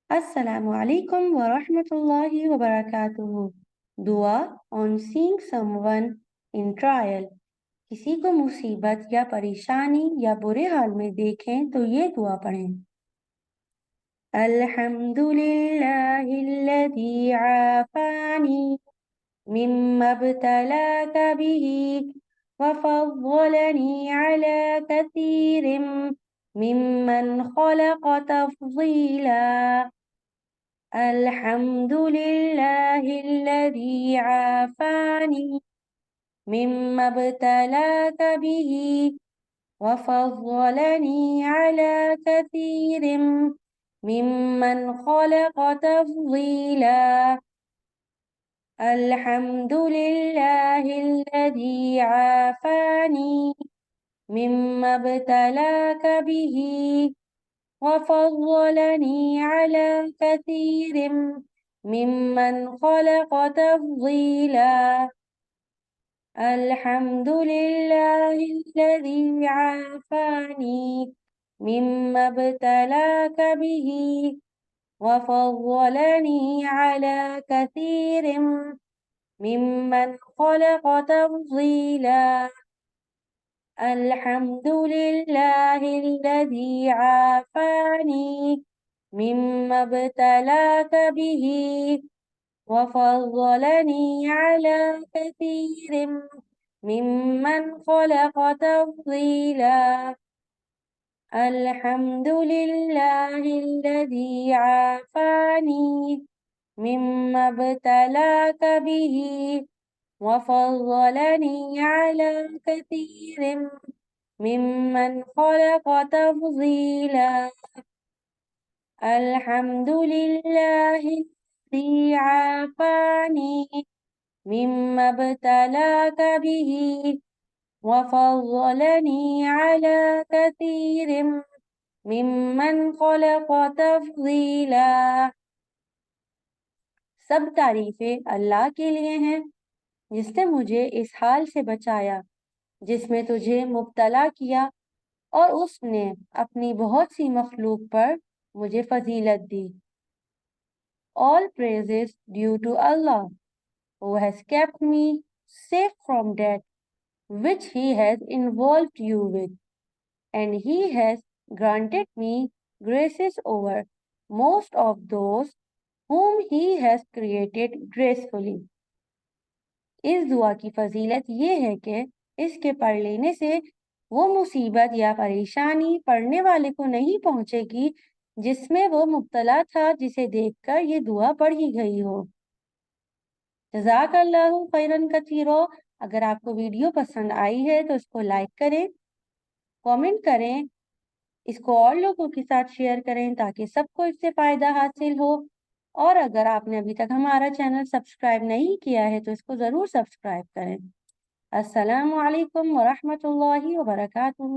Assalamu alaikum wa rahmatullahi wa barakatuhu. Dua on seeing someone in trial. किसी को मुसीबत या परेशानी या बुरे हाल में देखें तो ये दुआ पढ़ें। अल्हम्दुलिल्लाहिल्लज़ी आफ़ानी मिम्मा इब्तलाका बिही व फ़ज़्ज़लनी अला कसीरिम मिम्मन ख़लक़ तफ़ज़ीला। अल्हम्दुलिल्लाहिल्लज़ी आफ़ानी मिम्मा इब्तलाका बिही व फ़ज़्ज़लनी अला कसीरिम मिम्मन ख़लक़ तफ़ज़ीला। अल्हम्दुलिल्लाहिल्लज़ी आफ़ानी मिम्मा इब्तलाका बिही व फ़ज़्ज़लनी अला कसीरिम मिम्मन ख़लक़ तफ़ज़ीला। अल्हम्दुलिल्लाहिल्लज़ी आफ़ानी मिम्मा इब्तलाका बिही व फ़ज़्ज़लनी अला कसीरिम मिम्मन ख़लक़ तफ़ज़ीला। अल्हम्दुलिल्लाहिल्लज़ी आफ़ानी मिम्मा इब्तलाका बिही व फ़ज़्ज़लनी अला कसीरिम मिम्मन ख़लक़ तफ़ज़ीला। अल्हम्दुलिल्लाहिल्लज़ी आफ़ानी मिम्मा इब्तलाका बिही व फ़ज़्ज़लनी अला कसीरिम मिम्मन ख़लक़ तफ़ज़ीला। अल्हम्दुलिल्लाहिल्लज़ी आफ़ानी मिम्मा इब्तलाका बिही व फ़ज़्ज़लनी अला कसीरिम मिम्मन ख़लक़ तफ़ज़ीला। सब तारीफें अल्लाह के लिए हैं जिसने मुझे इस हाल से बचाया जिसमें तुझे मुब्तला किया और उसने अपनी बहुत सी मखलूक पर मुझे फजीलत दी। All praises due to Allah who has kept me safe from death which he has involved you with, and he has granted me graces over most of those whom he has created gracefully. इस दुआ की फजीलत ये है कि इसके पढ़ लेने से वो मुसीबत या परेशानी पढ़ने वाले को नहीं पहुंचेगी जिसमें वो मुब्तला था जिसे देखकर ये दुआ पढ़ी गई हो। जज़ाकल्लाहु खैरन कसीरो। अगर आपको वीडियो पसंद आई है तो इसको लाइक करें, कमेंट करें, इसको और लोगों के साथ शेयर करें ताकि सबको इससे फ़ायदा हासिल हो। और अगर आपने अभी तक हमारा चैनल सब्सक्राइब नहीं किया है तो इसको ज़रूर सब्सक्राइब करें। अस्सलामु अलैकुम व रहमतुल्लाहि व बरकातुहू।